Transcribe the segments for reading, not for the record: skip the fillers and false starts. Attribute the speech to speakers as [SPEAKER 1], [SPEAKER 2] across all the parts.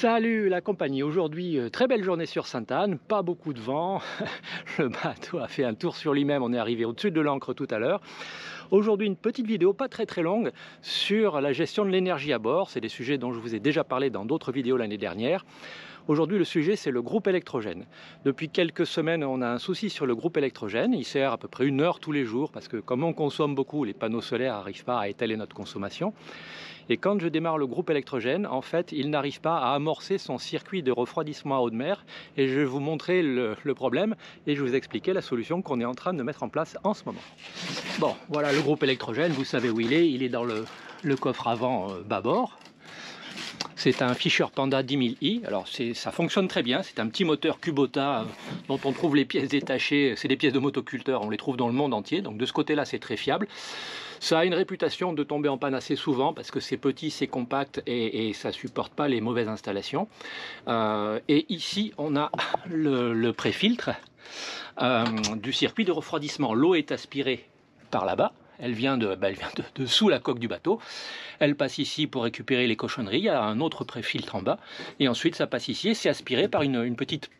[SPEAKER 1] Salut la compagnie, aujourd'hui très belle journée sur Sainte-Anne, pas beaucoup de vent, le bateau a fait un tour sur lui-même, on est arrivé au-dessus de l'ancre tout à l'heure. Aujourd'hui une petite vidéo pas très longue sur la gestion de l'énergie à bord, c'est des sujets dont je vous ai déjà parlé dans d'autres vidéos l'année dernière. Aujourd'hui le sujet c'est le groupe électrogène. Depuis quelques semaines on a un souci sur le groupe électrogène, il sert à peu près 1 heure tous les jours parce que comme on consomme beaucoup, les panneaux solaires n'arrivent pas à étaler notre consommation. Et quand je démarre le groupe électrogène, en fait, il n'arrive pas à amorcer son circuit de refroidissement à eau de mer. Et je vais vous montrer le problème et je vais vous expliquer la solution qu'on est en train de mettre en place en ce moment. Bon, voilà le groupe électrogène, vous savez où il est dans le coffre avant bâbord. C'est un Fisher Panda 10000i, alors ça fonctionne très bien, c'est un petit moteur Kubota dont on trouve les pièces détachées, c'est des pièces de motoculteur, on les trouve dans le monde entier, donc de ce côté-là c'est très fiable. Ça a une réputation de tomber en panne assez souvent parce que c'est petit, c'est compact et ça ne supporte pas les mauvaises installations. Et ici on a le pré-filtre du circuit de refroidissement. L'eau est aspirée par là-bas. Elle vient de sous la coque du bateau. Elle passe ici pour récupérer les cochonneries. Il y a un autre pré-filtre en bas. Et ensuite, ça passe ici et c'est aspiré par une petite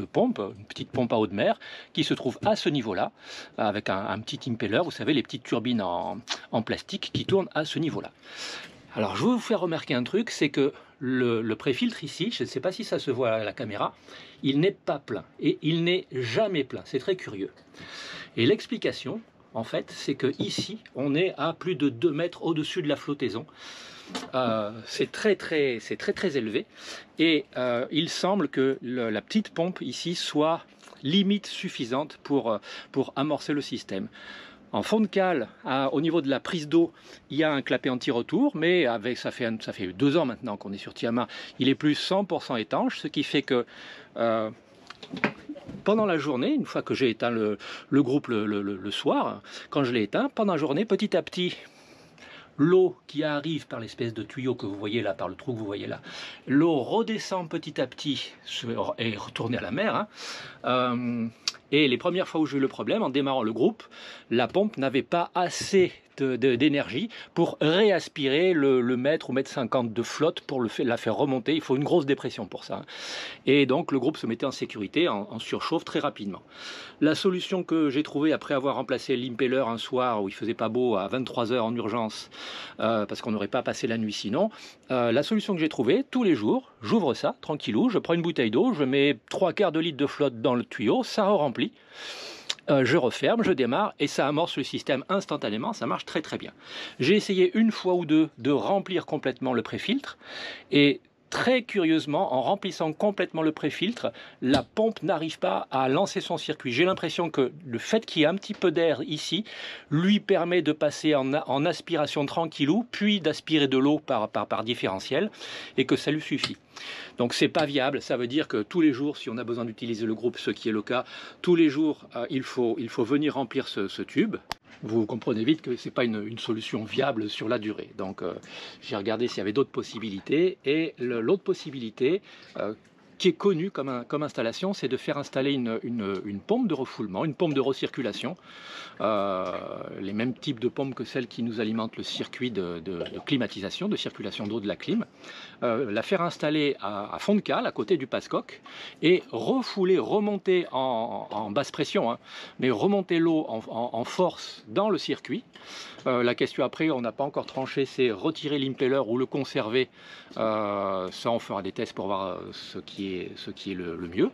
[SPEAKER 1] pompe à eau de mer qui se trouve à ce niveau-là, avec un petit impeller. Vous savez, les petites turbines en plastique qui tournent à ce niveau-là. Alors, je veux vous faire remarquer un truc, c'est que le pré-filtre ici, je ne sais pas si ça se voit à la caméra, il n'est pas plein. Et il n'est jamais plein. C'est très curieux. Et l'explication, en fait, c'est que ici, on est à plus de 2 mètres au-dessus de la flottaison. C'est très élevé. Et il semble que la petite pompe ici soit limite suffisante pour amorcer le système. En fond de cale, au niveau de la prise d'eau, il y a un clapet anti-retour, mais ça fait 2 ans maintenant qu'on est sur Tiamat, il est plus 100% étanche, ce qui fait que pendant la journée, une fois que j'ai éteint le groupe le soir, quand je l'ai éteint, pendant la journée, petit à petit, l'eau qui arrive par l'espèce de tuyau que vous voyez là, par le trou que vous voyez là, l'eau redescend petit à petit et retournée à la mer. Et les premières fois où j'ai eu le problème, en démarrant le groupe, la pompe n'avait pas assez d'énergie pour réaspirer le mètre ou mètre 50 de flotte pour la faire remonter. Il faut une grosse dépression pour ça. Et donc le groupe se mettait en sécurité, en surchauffe très rapidement. La solution que j'ai trouvée après avoir remplacé l'impeller un soir où il faisait pas beau à 23 h en urgence, parce qu'on n'aurait pas passé la nuit sinon, la solution que j'ai trouvée, tous les jours, j'ouvre ça tranquillou, je prends une bouteille d'eau, je mets 3/4 de litre de flotte dans le tuyau, ça remplit. Je referme, je démarre et ça amorce le système instantanément, ça marche très bien. J'ai essayé 1 fois ou 2 de remplir complètement le pré-filtre et très curieusement, en remplissant complètement le pré-filtre, la pompe n'arrive pas à lancer son circuit. J'ai l'impression que le fait qu'il y ait un petit peu d'air ici lui permet de passer en aspiration tranquillou, puis d'aspirer de l'eau par différentiel, et que ça lui suffit. Donc c'est pas viable, ça veut dire que tous les jours, si on a besoin d'utiliser le groupe, ce qui est le cas, tous les jours, il faut venir remplir ce tube. Vous comprenez vite que ce n'est pas une solution viable sur la durée. Donc j'ai regardé s'il y avait d'autres possibilités. Et l'autre possibilité, qui est connue comme installation, c'est de faire installer une pompe de refoulement, une pompe de recirculation. Les mêmes types de pompes que celles qui nous alimentent le circuit de climatisation, de circulation d'eau de la clim. La faire installer à fond de cale, à côté du passe-coque, et refouler, remonter en basse pression, mais remonter l'eau en force dans le circuit. La question après, on n'a pas encore tranché, c'est retirer l'impeller ou le conserver. Ça, on fera des tests pour voir ce qui est le mieux.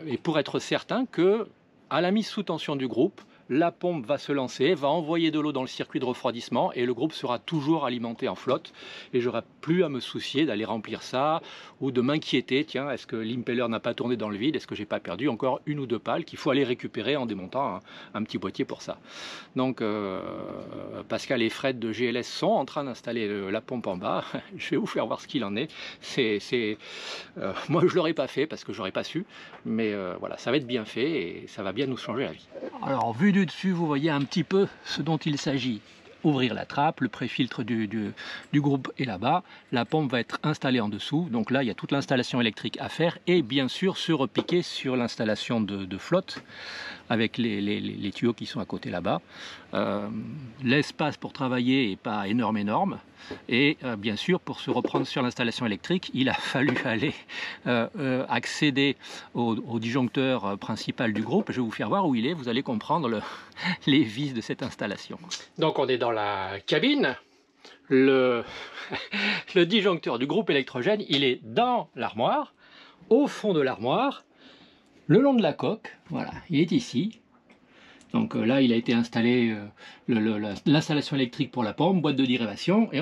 [SPEAKER 1] Et pour être certain que, à la mise sous tension du groupe, la pompe va se lancer, va envoyer de l'eau dans le circuit de refroidissement et le groupe sera toujours alimenté en flotte et j'aurai plus à me soucier d'aller remplir ça ou de m'inquiéter, tiens, est-ce que l'impeller n'a pas tourné dans le vide, est-ce que j'ai pas perdu encore 1 ou 2 pales qu'il faut aller récupérer en démontant un petit boîtier pour ça. Donc Pascal et Fred de GLS sont en train d'installer la pompe en bas, je vais vous faire voir ce qu'il en est. Moi je l'aurais pas fait parce que j'aurais pas su, mais voilà, ça va être bien fait et ça va bien nous changer la vie. Alors vu du dessus, vous voyez un petit peu ce dont il s'agit. Ouvrir la trappe, le pré-filtre du groupe est là-bas, la pompe va être installée en dessous, donc là il y a toute l'installation électrique à faire et bien sûr se repiquer sur l'installation de flotte avec les tuyaux qui sont à côté là-bas. L'espace pour travailler n'est pas énorme. Et bien sûr, pour se reprendre sur l'installation électrique, il a fallu aller accéder au disjoncteur principal du groupe. Je vais vous faire voir où il est, vous allez comprendre les vis de cette installation. Donc on est dans la cabine. Le disjoncteur du groupe électrogène, il est dans l'armoire, au fond de l'armoire, le long de la coque. Voilà, il est ici. Donc là, il a été installé l'installation électrique pour la pompe, boîte de dérivation, et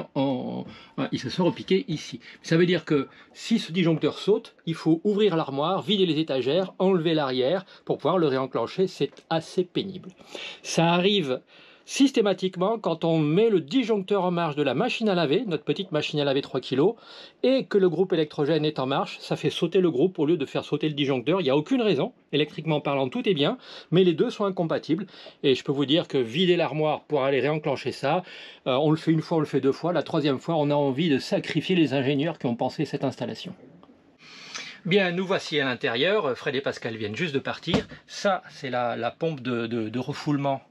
[SPEAKER 1] il se sont repiqués ici. Ça veut dire que si ce disjoncteur saute, il faut ouvrir l'armoire, vider les étagères, enlever l'arrière pour pouvoir le réenclencher. C'est assez pénible. Ça arrive systématiquement quand on met le disjoncteur en marche de la machine à laver, notre petite machine à laver 3 kg, et que le groupe électrogène est en marche, ça fait sauter le groupe au lieu de faire sauter le disjoncteur. Il n'y a aucune raison, électriquement parlant, tout est bien, mais les deux sont incompatibles. Et je peux vous dire que vider l'armoire pour aller réenclencher ça, on le fait une fois, on le fait deux fois, la troisième fois, on a envie de sacrifier les ingénieurs qui ont pensé cette installation. Bien, nous voici à l'intérieur. Fred et Pascal viennent juste de partir. Ça, c'est la pompe de refoulement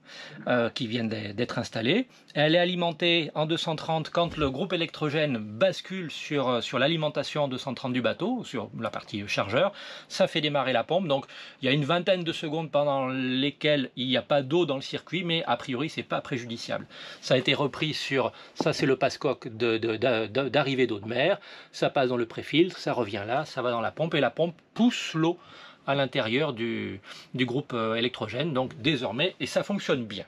[SPEAKER 1] qui vient d'être installée. Elle est alimentée en 230 quand le groupe électrogène bascule sur l'alimentation en 230 du bateau, sur la partie chargeur. Ça fait démarrer la pompe. Donc, il y a une vingtaine de secondes pendant lesquelles il n'y a pas d'eau dans le circuit, mais a priori, c'est pas préjudiciable. Ça a été repris sur... Ça, c'est le passe-coque d'arrivée d'eau de mer. Ça passe dans le préfiltre, ça revient là, ça va dans la pompe, et la pompe pousse l'eau à l'intérieur du groupe électrogène, donc désormais, et ça fonctionne bien.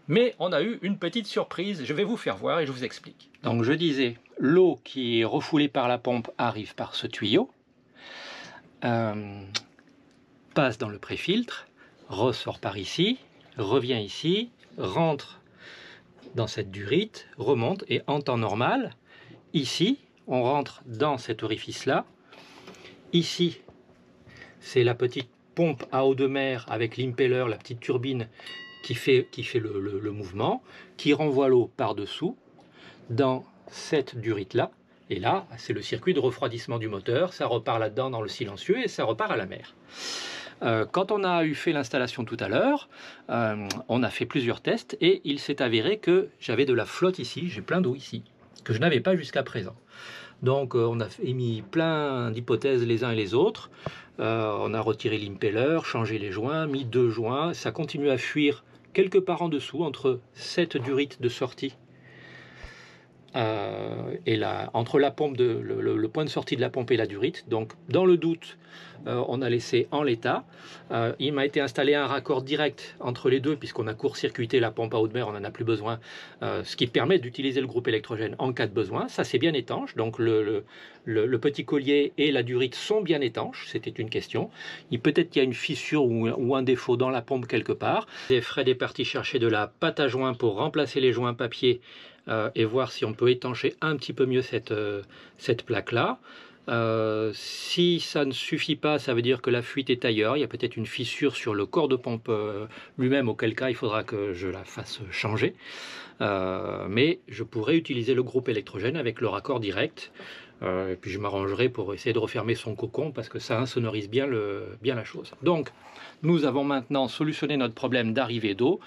[SPEAKER 1] Mais on a eu une petite surprise, je vais vous faire voir et je vous explique. Donc je disais, l'eau qui est refoulée par la pompe arrive par ce tuyau, passe dans le préfiltre, ressort par ici, revient ici, rentre dans cette durite, remonte, et en temps normal, ici, on rentre dans cet orifice-là. Ici, c'est la petite pompe à eau de mer avec l'impeller, la petite turbine qui fait le mouvement, qui renvoie l'eau par-dessous dans cette durite-là. Et là, c'est le circuit de refroidissement du moteur. Ça repart là-dedans dans le silencieux et ça repart à la mer. Quand on a fait l'installation tout à l'heure, on a fait plusieurs tests et il s'est avéré que j'avais de la flotte ici, j'ai plein d'eau ici, que je n'avais pas jusqu'à présent. Donc on a émis plein d'hypothèses les uns et les autres. On a retiré l'impeller, changé les joints, mis 2 joints. Ça continue à fuir quelque part en dessous, entre cette durite de sortie et entre la pompe le point de sortie de la pompe et la durite. Donc dans le doute, on a laissé en l'état. Il m'a été installé un raccord direct entre les deux, puisqu'on a court-circuité la pompe à eau de mer, on n'en a plus besoin, ce qui permet d'utiliser le groupe électrogène en cas de besoin. Ça, c'est bien étanche, donc le petit collier et la durite sont bien étanches, c'était une question. Peut-être qu'il y a une fissure ou un défaut dans la pompe quelque part. Et Fred est parti chercher de la pâte à joint pour remplacer les joints papier et voir si on peut étancher un petit peu mieux cette plaque-là. Si ça ne suffit pas, ça veut dire que la fuite est ailleurs. Il y a peut-être une fissure sur le corps de pompe lui-même, auquel cas il faudra que je la fasse changer. Mais je pourrais utiliser le groupe électrogène avec le raccord direct. Et puis je m'arrangerai pour essayer de refermer son cocon, parce que ça insonorise bien la chose. Donc, nous avons maintenant solutionné notre problème d'arrivée d'eau,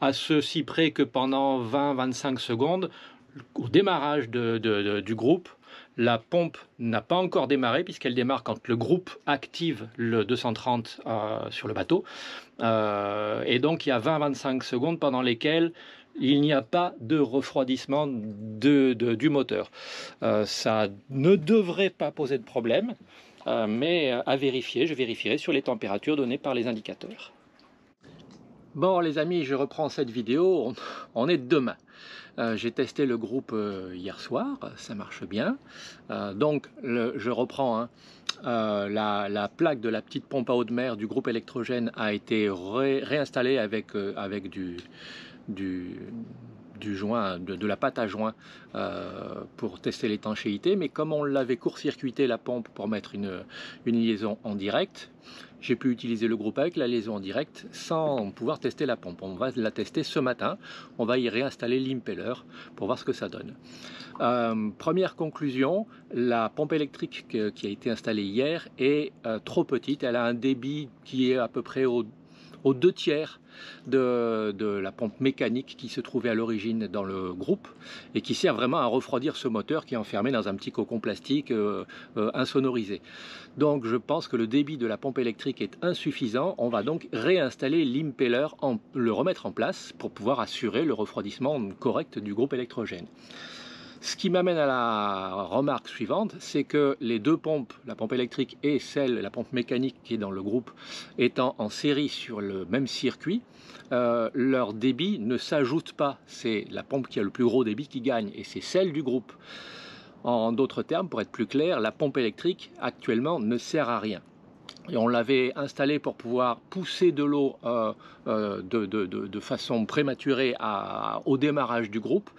[SPEAKER 1] à ceci près que pendant 20-25 secondes, au démarrage du groupe, la pompe n'a pas encore démarré, puisqu'elle démarre quand le groupe active le 230 sur le bateau. Et donc il y a 20-25 secondes pendant lesquelles il n'y a pas de refroidissement du moteur. Ça ne devrait pas poser de problème, mais à vérifier, je vérifierai sur les températures données par les indicateurs. Bon les amis, je reprends cette vidéo, on est demain. J'ai testé le groupe hier soir, ça marche bien. Donc je reprends, la plaque de la petite pompe à eau de mer du groupe électrogène a été réinstallée avec du joint, de la pâte à joint pour tester l'étanchéité, mais comme on l'avait court-circuité la pompe pour mettre une liaison en direct, j'ai pu utiliser le groupe avec la liaison en direct sans pouvoir tester la pompe. On va la tester ce matin, on va y réinstaller l'impeller pour voir ce que ça donne. Première conclusion, la pompe électrique qui a été installée hier est trop petite, elle a un débit qui est à peu près au aux 2/3 de la pompe mécanique qui se trouvait à l'origine dans le groupe et qui sert vraiment à refroidir ce moteur qui est enfermé dans un petit cocon plastique insonorisé. Donc je pense que le débit de la pompe électrique est insuffisant. On va donc réinstaller l'impeller, le remettre en place pour pouvoir assurer le refroidissement correct du groupe électrogène. Ce qui m'amène à la remarque suivante, c'est que les deux pompes, la pompe électrique et la pompe mécanique qui est dans le groupe, étant en série sur le même circuit, leur débit ne s'ajoute pas. C'est la pompe qui a le plus gros débit qui gagne et c'est celle du groupe. En d'autres termes, pour être plus clair, la pompe électrique actuellement ne sert à rien. Et on l'avait installée pour pouvoir pousser de l'eau de façon prématurée au démarrage du groupe.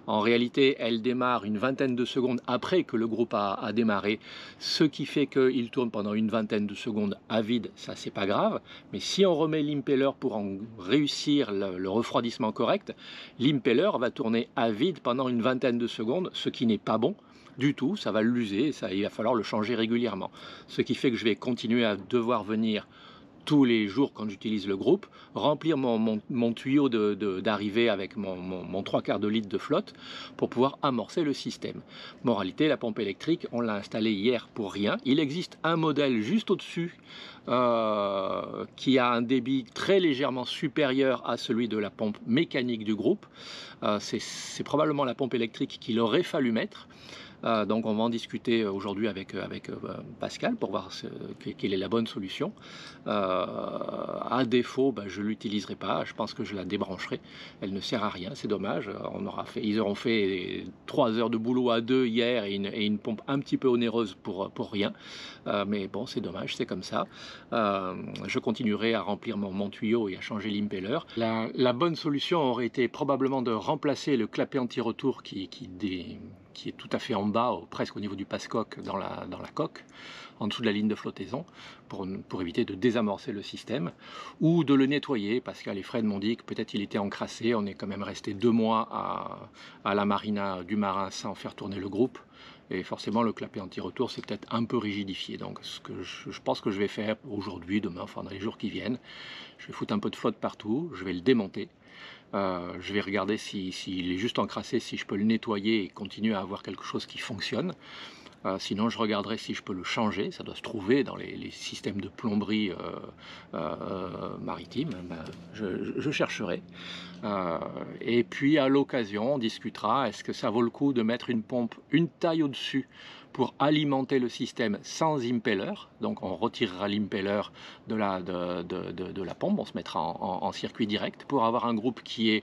[SPEAKER 1] En réalité, elle démarre une vingtaine de secondes après que le groupe a démarré, ce qui fait qu'il tourne pendant une vingtaine de secondes à vide, ça c'est pas grave. Mais si on remet l'impeller pour en réussir le refroidissement correct, l'impeller va tourner à vide pendant une vingtaine de secondes, ce qui n'est pas bon du tout, ça va l'user, il va falloir le changer régulièrement. Ce qui fait que je vais continuer à devoir venir tous les jours quand j'utilise le groupe, remplir mon tuyau d'arrivée avec mon 3/4 de litre de flotte pour pouvoir amorcer le système. Moralité, la pompe électrique, on l'a installée hier pour rien. Il existe un modèle juste au-dessus qui a un débit très légèrement supérieur à celui de la pompe mécanique du groupe. C'est probablement la pompe électrique qu'il aurait fallu mettre. Donc on va en discuter aujourd'hui avec Pascal pour voir quelle est la bonne solution. À défaut, je ne l'utiliserai pas, je pense que je la débrancherai. Elle ne sert à rien, c'est dommage. Ils auront fait 3 heures de boulot à deux hier et une pompe un petit peu onéreuse pour rien. Mais bon, c'est dommage, c'est comme ça. Je continuerai à remplir mon tuyau et à changer l'impeller. La bonne solution aurait été probablement de remplacer le clapet anti-retour qui est tout à fait en bas, presque au niveau du passe-coque dans la coque, en dessous de la ligne de flottaison, pour éviter de désamorcer le système, ou de le nettoyer, parce qu'à les Fred m'ont dit que peut-être il était encrassé. On est quand même resté 2 mois à la marina du Marin sans faire tourner le groupe, et forcément le clapet anti-retour c'est peut-être un peu rigidifié. Donc ce que je pense que je vais faire aujourd'hui, demain, enfin dans les jours qui viennent, je vais foutre un peu de flotte partout, je vais le démonter. Je vais regarder s'il est juste encrassé, si je peux le nettoyer et continuer à avoir quelque chose qui fonctionne. Sinon, je regarderai si je peux le changer. Ça doit se trouver dans les systèmes de plomberie maritime. Je chercherai. Et puis, à l'occasion, on discutera. Est-ce que ça vaut le coup de mettre une pompe, une taille au-dessus pour alimenter le système sans impeller? Donc, on retirera l'impeller de la pompe. On se mettra en circuit direct pour avoir un groupe qui est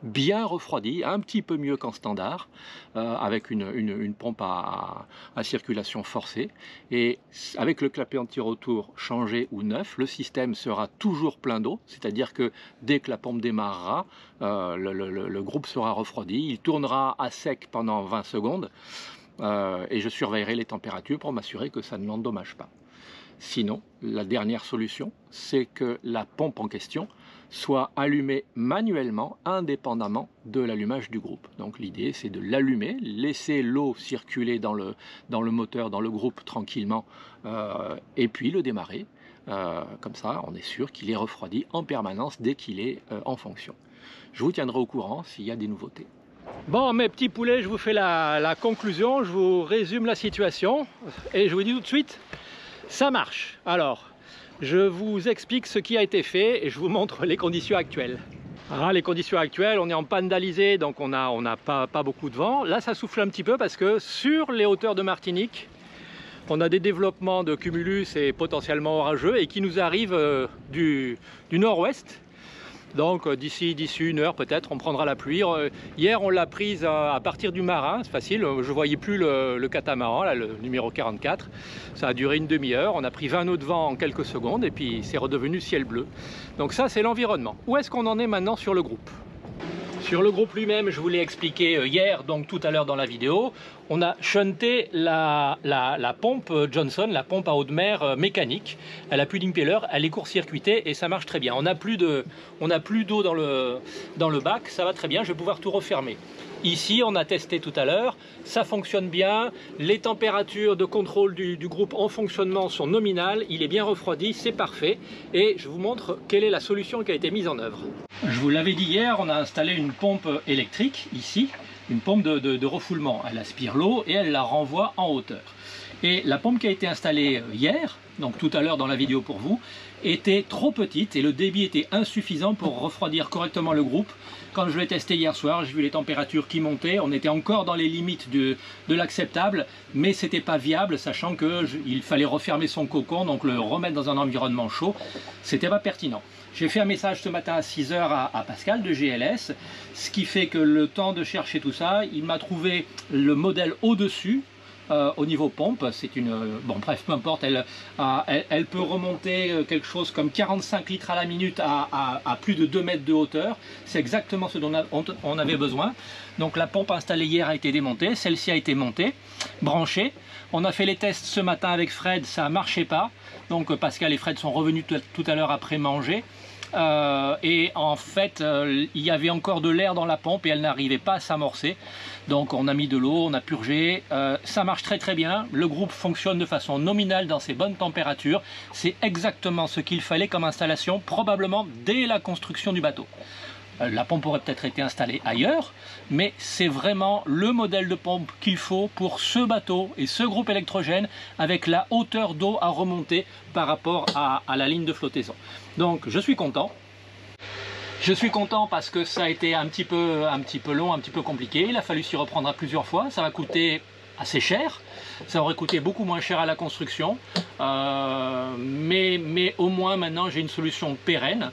[SPEAKER 1] bien refroidi, un petit peu mieux qu'en standard, avec une pompe à circulation forcée. Et avec le clapet anti-retour changé ou neuf, le système sera toujours plein d'eau, c'est-à-dire que dès que la pompe démarrera, le groupe sera refroidi, il tournera à sec pendant 20 secondes, et je surveillerai les températures pour m'assurer que ça ne l'endommage pas. Sinon, la dernière solution, c'est que la pompe en question soit allumée manuellement, indépendamment de l'allumage du groupe. Donc l'idée, c'est de l'allumer, laisser l'eau circuler dans le moteur, dans le groupe tranquillement, et puis le démarrer. Comme ça, on est sûr qu'il est refroidi en permanence dès qu'il est en fonction. Je vous tiendrai au courant s'il y a des nouveautés. Bon, mes petits poulets, je vous fais la conclusion, je vous résume la situation, et je vous dis tout de suite, ça marche. Alors, je vous explique ce qui a été fait et je vous montre les conditions actuelles. Alors, les conditions actuelles, on est en panne d'alizé, donc on n'a pas beaucoup de vent. Là, ça souffle un petit peu parce que sur les hauteurs de Martinique, on a des développements de cumulus et potentiellement orageux et qui nous arrivent du nord-ouest. Donc d'ici 1 heure peut-être, on prendra la pluie. Hier, on l'a prise à partir du Marin, c'est facile. Je ne voyais plus le catamaran, là, le numéro 44. Ça a duré une demi-heure. On a pris 20 nœuds de vent en quelques secondes et puis c'est redevenu ciel bleu. Donc ça, c'est l'environnement. Où est-ce qu'on en est maintenant sur le groupe? Sur le groupe lui-même, je vous l'ai expliqué hier, donc tout à l'heure dans la vidéo, on a shunté la pompe Johnson, la pompe à eau de mer mécanique. Elle a plus d'impeller, elle est court-circuitée et ça marche très bien. On n'a plus d'eau dans le bac, ça va très bien, je vais pouvoir tout refermer. Ici, on a testé tout à l'heure, ça fonctionne bien, les températures de contrôle du groupe en fonctionnement sont nominales, il est bien refroidi, c'est parfait. Et je vous montre quelle est la solution qui a été mise en œuvre. Je vous l'avais dit hier, on a installé une pompe électrique ici, une pompe de refoulement. Elle aspire l'eau et elle la renvoie en hauteur. Et la pompe qui a été installée hier, donc tout à l'heure dans la vidéo pour vous, était trop petite et le débit était insuffisant pour refroidir correctement le groupe. Quand je l'ai testé hier soir, j'ai vu les températures qui montaient, on était encore dans les limites de l'acceptable, mais c'était pas viable, sachant qu'il fallait refermer son cocon, donc le remettre dans un environnement chaud, c'était pas pertinent. J'ai fait un message ce matin à 6 h à Pascal de GLS, ce qui fait que le temps de chercher tout ça, il m'a trouvé le modèle au-dessus, au niveau pompe. C'est une... bon bref, peu importe, elle peut remonter quelque chose comme 45 litres à la minute à plus de 2 mètres de hauteur. C'est exactement ce dont on avait besoin. Donc la pompe installée hier a été démontée, celle-ci a été montée, branchée. On a fait les tests ce matin avec Fred, ça ne marchait pas. Donc Pascal et Fred sont revenus tout à l'heure après manger. Et en fait il y avait encore de l'air dans la pompe et elle n'arrivait pas à s'amorcer, donc on a mis de l'eau, on a purgé, ça marche très bien, le groupe fonctionne de façon nominale dans ces bonnes températures, c'est exactement ce qu'il fallait comme installation, probablement dès la construction du bateau. La pompe aurait peut-être été installée ailleurs, mais c'est vraiment le modèle de pompe qu'il faut pour ce bateau et ce groupe électrogène avec la hauteur d'eau à remonter par rapport à la ligne de flottaison. Donc je suis content. Je suis content parce que ça a été un petit peu long, un petit peu compliqué. Il a fallu s'y reprendre à plusieurs fois. Ça va coûter assez cher. Ça aurait coûté beaucoup moins cher à la construction. Mais au moins maintenant j'ai une solution pérenne.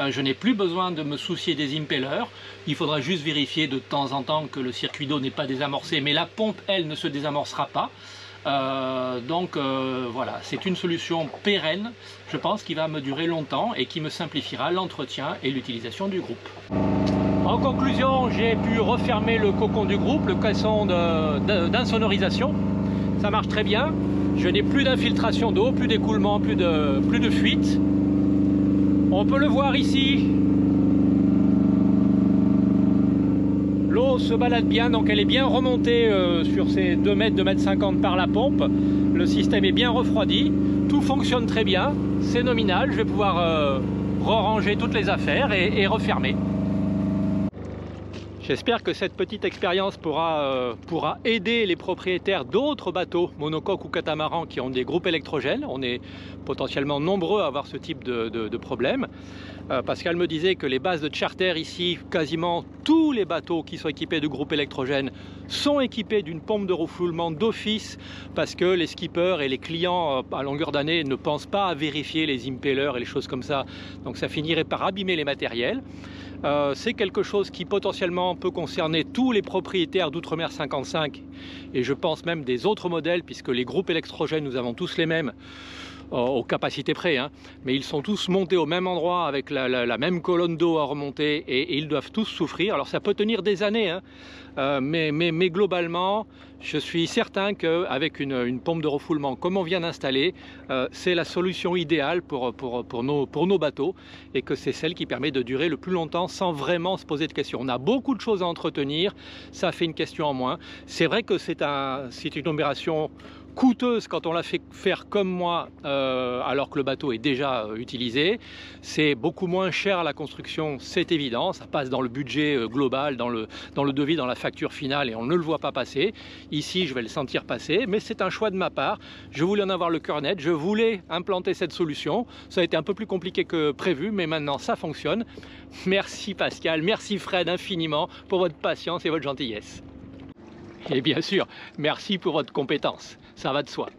[SPEAKER 1] Je n'ai plus besoin de me soucier des impellers. Il faudra juste vérifier de temps en temps que le circuit d'eau n'est pas désamorcé, mais la pompe, elle, ne se désamorcera pas. Voilà, c'est une solution pérenne, je pense, qui va me durer longtemps et qui me simplifiera l'entretien et l'utilisation du groupe. En conclusion, j'ai pu refermer le cocon du groupe, le caisson d'insonorisation. Ça marche très bien. Je n'ai plus d'infiltration d'eau, plus d'écoulement, plus de fuite. On peut le voir ici, l'eau se balade bien, donc elle est bien remontée sur ces 2 mètres, 2 mètres 50 par la pompe. Le système est bien refroidi, tout fonctionne très bien, c'est nominal, je vais pouvoir re-ranger toutes les affaires et refermer. J'espère que cette petite expérience pourra aider les propriétaires d'autres bateaux, monocoques ou catamarans qui ont des groupes électrogènes. On est potentiellement nombreux à avoir ce type de problème. Pascal me disait que les bases de charter ici, quasiment tous les bateaux qui sont équipés de groupes électrogènes sont équipés d'une pompe de refoulement d'office parce que les skippers et les clients à longueur d'année ne pensent pas à vérifier les impellers et les choses comme ça. Donc ça finirait par abîmer les matériels. C'est quelque chose qui potentiellement peut concerner tous les propriétaires d'Outremer 55 et je pense même des autres modèles puisque les groupes électrogènes, nous avons tous les mêmes aux capacités près, hein, mais ils sont tous montés au même endroit avec la même colonne d'eau à remonter et ils doivent tous souffrir. Alors ça peut tenir des années, hein, mais globalement je suis certain qu'avec une pompe de refoulement comme on vient d'installer, c'est la solution idéale pour nos bateaux et que c'est celle qui permet de durer le plus longtemps sans vraiment se poser de questions. On a beaucoup de choses à entretenir, ça fait une question en moins. C'est vrai que c'est une opération coûteuse quand on l'a fait faire comme moi alors que le bateau est déjà utilisé. C'est beaucoup moins cher à la construction, c'est évident, ça passe dans le budget global, dans le devis, dans la facture finale et on ne le voit pas passer. Ici je vais le sentir passer, mais c'est un choix de ma part. Je voulais en avoir le cœur net, je voulais implanter cette solution. Ça a été un peu plus compliqué que prévu, mais maintenant ça fonctionne. Merci Pascal, merci Fred infiniment pour votre patience et votre gentillesse. Et bien sûr, merci pour votre compétence, ça va de soi.